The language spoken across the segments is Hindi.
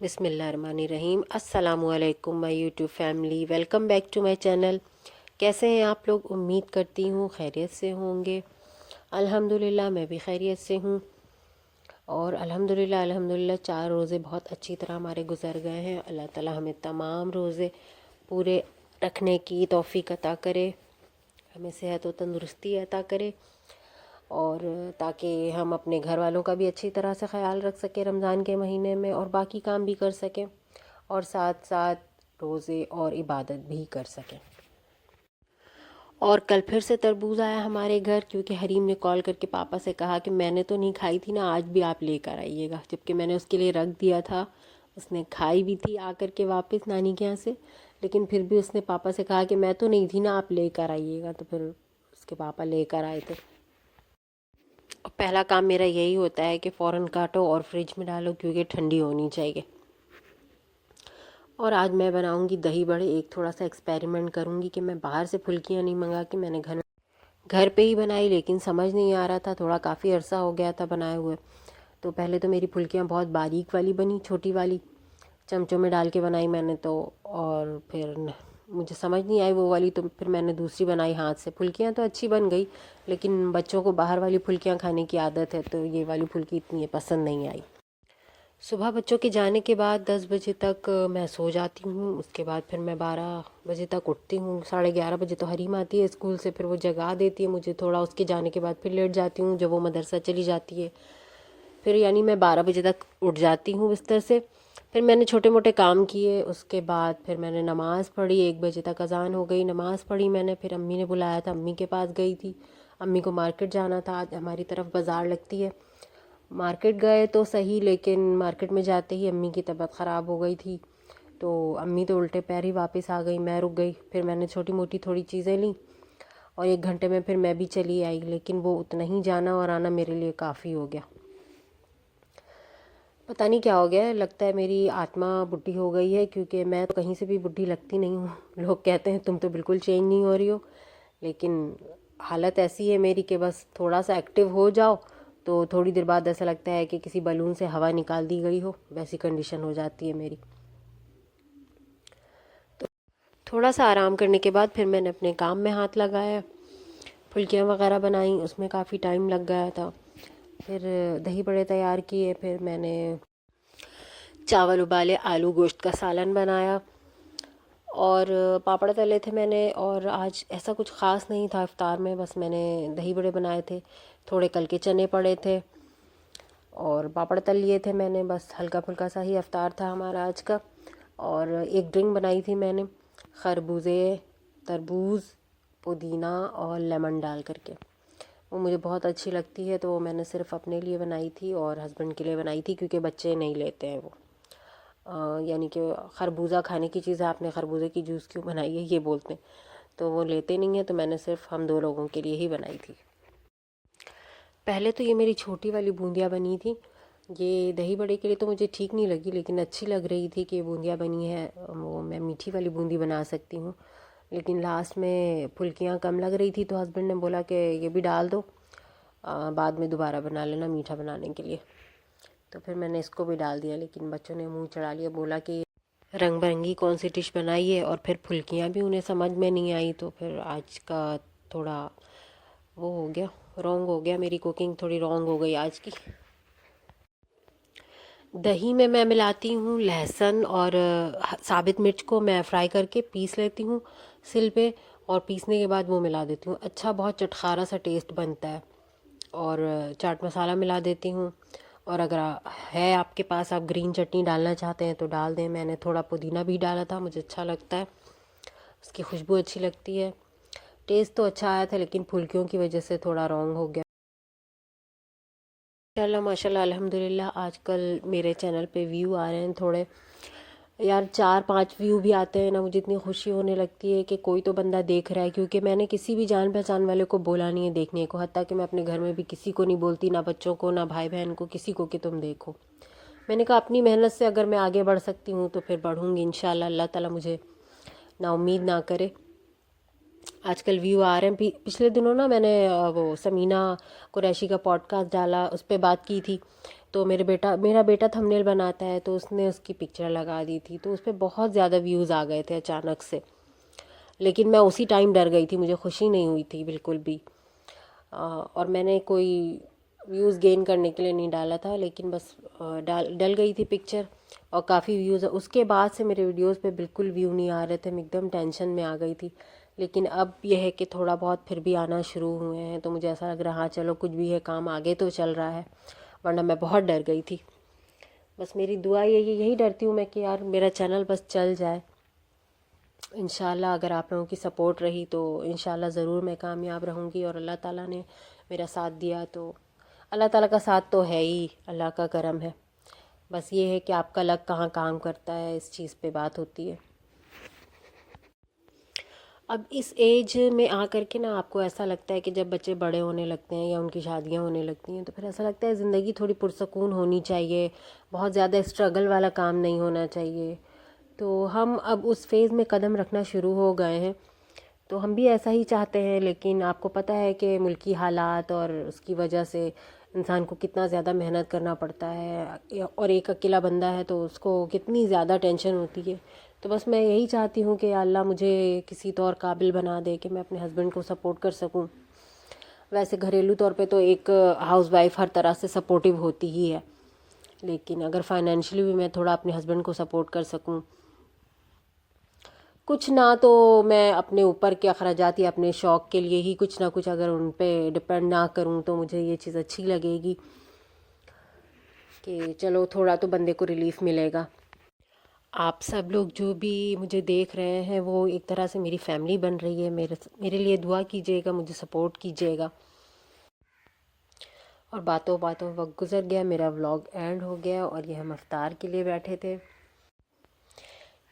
बिस्मिल्लाहिर्रहमानिर्रहीम। अस्सलामुअलैकुम my YouTube family, welcome back to my channel. कैसे हैं आप लोग? उम्मीद करती हूँ खैरियत से होंगे। अल्हम्दुलिल्लाह मैं भी खैरियत से हूँ। और अल्हम्दुलिल्लाह 4 रोज़े बहुत अच्छी तरह हमारे गुज़र गए हैं। अल्लाह ताला हमें तमाम रोज़े पूरे रखने की तौफ़ीक अता करे, हमें सेहत व तंदुरुस्ती अता करे, और ताकि हम अपने घर वालों का भी अच्छी तरह से ख्याल रख सकें रमज़ान के महीने में, और बाकी काम भी कर सकें, और साथ साथ रोज़े और इबादत भी कर सकें। और कल फिर से तरबूज आया हमारे घर, क्योंकि हरीम ने कॉल करके पापा से कहा कि मैंने तो नहीं खाई थी ना, आज भी आप लेकर आइएगा। जबकि मैंने उसके लिए रख दिया था, उसने खाई भी थी आकर के वापस नानी के यहाँ से, लेकिन फिर भी उसने पापा से कहा कि मैं तो नहीं थी ना, आप लेकर आइएगा। तो फिर उसके पापा लेकर आए थे। और पहला काम मेरा यही होता है कि फ़ौरन काटो और फ्रिज में डालो, क्योंकि ठंडी होनी चाहिए। और आज मैं बनाऊंगी दही बड़े। एक थोड़ा सा एक्सपेरिमेंट करूंगी कि मैं बाहर से फुल्कियाँ नहीं मंगा के मैंने घर पे ही बनाई, लेकिन समझ नहीं आ रहा था, थोड़ा काफ़ी अरसा हो गया था बनाए हुए। तो पहले तो मेरी फुल्कियाँ बहुत बारीक वाली बनी, छोटी वाली चमचों में डाल के बनाई मैंने तो। और फिर मुझे समझ नहीं आई वो वाली, तो फिर मैंने दूसरी बनाई हाथ से। फुल्कियाँ तो अच्छी बन गई, लेकिन बच्चों को बाहर वाली फुल्कियाँ खाने की आदत है, तो ये वाली फुल्की इतनी पसंद नहीं आई। सुबह बच्चों के जाने के बाद 10 बजे तक मैं सो जाती हूँ। उसके बाद फिर मैं 12 बजे तक उठती हूँ। 11:30 बजे तो हरीम आती है स्कूल से, फिर वो जगा देती है मुझे थोड़ा। उसके जाने के बाद फिर लेट जाती हूँ जब वो मदरसा चली जाती है। फिर यानी मैं 12 बजे तक उठ जाती हूँ बिस्तर से। फिर मैंने छोटे मोटे काम किए, उसके बाद फिर मैंने नमाज़ पढ़ी। 1 बजे तक अज़ान हो गई, नमाज़ पढ़ी मैंने। फिर अम्मी ने बुलाया था, अम्मी के पास गई थी। अम्मी को मार्केट जाना था, आज हमारी तरफ बाज़ार लगती है। मार्केट गए तो सही, लेकिन मार्केट में जाते ही अम्मी की तबीयत ख़राब हो गई थी। तो अम्मी तो उल्टे पैर ही वापस आ गई, मैं रुक गई। फिर मैंने छोटी मोटी थोड़ी चीज़ें ली, और 1 घंटे में फिर मैं भी चली आई। लेकिन वो उतना ही जाना और आना मेरे लिए काफ़ी हो गया। पता नहीं क्या हो गया है, लगता है मेरी आत्मा बुढ़ी हो गई है, क्योंकि मैं तो कहीं से भी बुढ़ी लगती नहीं हूँ। लोग कहते हैं तुम तो बिल्कुल चेंज नहीं हो रही हो, लेकिन हालत ऐसी है मेरी कि बस थोड़ा सा एक्टिव हो जाओ तो थोड़ी देर बाद ऐसा लगता है कि किसी बलून से हवा निकाल दी गई हो, वैसी कंडीशन हो जाती है मेरी। तो थोड़ा सा आराम करने के बाद फिर मैंने अपने काम में हाथ लगाया। फुल्कियाँ वगैरह बनाई, उसमें काफ़ी टाइम लग गया था। फिर दही बड़े तैयार किए, फिर मैंने चावल उबाले, आलू गोश्त का सालन बनाया, और पापड़ तले थे मैंने। और आज ऐसा कुछ ख़ास नहीं था इफ्तार में, बस मैंने दही बड़े बनाए थे, थोड़े कल के चने पड़े थे, और पापड़ तल लिए थे मैंने। बस हल्का फुल्का सा ही इफ्तार था हमारा आज का। और एक ड्रिंक बनाई थी मैंने, खरबूजे, तरबूज, पुदीना और लेमन डाल करके। वो मुझे बहुत अच्छी लगती है, तो वो मैंने सिर्फ़ अपने लिए बनाई थी और हस्बैंड के लिए बनाई थी, क्योंकि बच्चे नहीं लेते हैं वो। यानी कि खरबूजा खाने की चीज़ है, आपने खरबूजे की जूस क्यों बनाई है, ये बोलते हैं। तो वो लेते नहीं हैं, तो मैंने सिर्फ हम 2 लोगों के लिए ही बनाई थी। पहले तो ये मेरी छोटी वाली बूंदियाँ बनी थी। ये दही बड़े के लिए तो मुझे ठीक नहीं लगी, लेकिन अच्छी लग रही थी कि बूंदियाँ बनी है, वो मैं मीठी वाली बूंदी बना सकती हूँ। लेकिन लास्ट में फुल्कियाँ कम लग रही थी, तो हस्बैंड ने बोला कि ये भी डाल दो, बाद में दोबारा बना लेना मीठा बनाने के लिए। तो फिर मैंने इसको भी डाल दिया, लेकिन बच्चों ने मुंह चढ़ा लिया, बोला कि रंग बिरंगी कौन सी डिश बनाई है। और फिर फुल्कियाँ भी उन्हें समझ में नहीं आई, तो फिर आज का थोड़ा वो हो गया, रॉन्ग हो गया, मेरी कुकिंग थोड़ी रॉन्ग हो गई आज की। दही में मैं मिलाती हूँ लहसुन और साबित मिर्च को मैं फ्राई करके पीस लेती हूँ सिल पे, और पीसने के बाद वो मिला देती हूँ। अच्छा, बहुत चटखारा सा टेस्ट बनता है। और चाट मसाला मिला देती हूँ। और अगर है आपके पास, आप ग्रीन चटनी डालना चाहते हैं तो डाल दें। मैंने थोड़ा पुदीना भी डाला था, मुझे अच्छा लगता है, उसकी खुशबू अच्छी लगती है। टेस्ट तो अच्छा आया था, लेकिन फुल्कियों की वजह से थोड़ा रॉन्ग हो गया। माशाल्लाह माशाल्लाह अल्हम्दुलिल्लाह, आजकल मेरे चैनल पे व्यू आ रहे हैं थोड़े, यार 4-5 व्यू भी आते हैं ना, मुझे इतनी खुशी होने लगती है कि कोई तो बंदा देख रहा है। क्योंकि मैंने किसी भी जान पहचान वाले को बोला नहीं है देखने को, हत्ता कि मैं अपने घर में भी किसी को नहीं बोलती, ना बच्चों को, ना भाई बहन को, किसी को कि तुम देखो। मैंने कहा अपनी मेहनत से अगर मैं आगे बढ़ सकती हूँ तो फिर बढ़ूँगी इंशाल्लाह। अल्लाह ताला मुझे ना उम्मीद ना करे। आजकल व्यू आ रहे हैं। पिछले दिनों ना मैंने वो समीना कुरैशी का पॉडकास्ट डाला, उस पर बात की थी। तो मेरा बेटा थंबनेल बनाता है, तो उसने उसकी पिक्चर लगा दी थी, तो उस पर बहुत ज़्यादा व्यूज़ आ गए थे अचानक से। लेकिन मैं उसी टाइम डर गई थी, मुझे खुशी नहीं हुई थी बिल्कुल भी। और मैंने कोई व्यूज़ गेन करने के लिए नहीं डाला था, लेकिन बस डल गई थी पिक्चर और काफ़ी व्यूज़। उसके बाद से मेरे वीडियोस पे बिल्कुल व्यू नहीं आ रहे थे, मैं एकदम टेंशन में आ गई थी। लेकिन अब यह है कि थोड़ा बहुत फिर भी आना शुरू हुए हैं, तो मुझे ऐसा लग रहा हाँ चलो कुछ भी है, काम आगे तो चल रहा है, वरना मैं बहुत डर गई थी। बस मेरी दुआ यही डरती हूँ मैं कि यार मेरा चैनल बस चल जाए। इंशाल्लाह अगर आप लोगों की सपोर्ट रही तो इंशाल्लाह ज़रूर मैं कामयाब रहूँगी, और अल्लाह ताला ने मेरा साथ दिया तो अल्लाह ताला का साथ तो है ही, अल्लाह का करम है। बस ये है कि आपका लक कहाँ काम करता है, इस चीज़ पे बात होती है। अब इस एज में आकर के ना आपको ऐसा लगता है कि जब बच्चे बड़े होने लगते हैं या उनकी शादियां होने लगती हैं, तो फिर ऐसा लगता है ज़िंदगी थोड़ी पुरसकून होनी चाहिए, बहुत ज़्यादा स्ट्रगल वाला काम नहीं होना चाहिए। तो हम अब उस फेज़ में कदम रखना शुरू हो गए हैं। तो हम भी ऐसा ही चाहते हैं, लेकिन आपको पता है कि मुल्की हालात और उसकी वजह से इंसान को कितना ज़्यादा मेहनत करना पड़ता है, और एक अकेला बंदा है तो उसको कितनी ज़्यादा टेंशन होती है। तो बस मैं यही चाहती हूँ कि अल्लाह मुझे किसी तो और काबिल बना दे कि मैं अपने हस्बैंड को सपोर्ट कर सकूँ। वैसे घरेलू तौर पे तो एक हाउसवाइफ हर तरह से सपोर्टिव होती ही है, लेकिन अगर फाइनेंशियली भी मैं थोड़ा अपने हस्बैंड को सपोर्ट कर सकूँ, कुछ ना तो मैं अपने ऊपर के अखराजात या अपने शौक़ के लिए ही कुछ ना कुछ अगर उन पे डिपेंड ना करूँ, तो मुझे ये चीज़ अच्छी लगेगी कि चलो थोड़ा तो बंदे को रिलीफ़ मिलेगा। आप सब लोग जो भी मुझे देख रहे हैं वो एक तरह से मेरी फैमिली बन रही है। मेरे लिए दुआ कीजिएगा, मुझे सपोर्ट कीजिएगा। और बातों बातों वक्त गुजर गया, मेरा व्लॉग एंड हो गया और ये हम इफ्तार के लिए बैठे थे।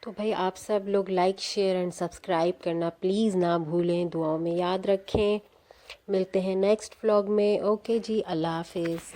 तो भाई आप सब लोग लाइक शेयर एंड सब्सक्राइब करना प्लीज़ ना भूलें, दुआओं में याद रखें। मिलते हैं नेक्स्ट व्लॉग में। ओके जी, अल्लाह हाफिज़।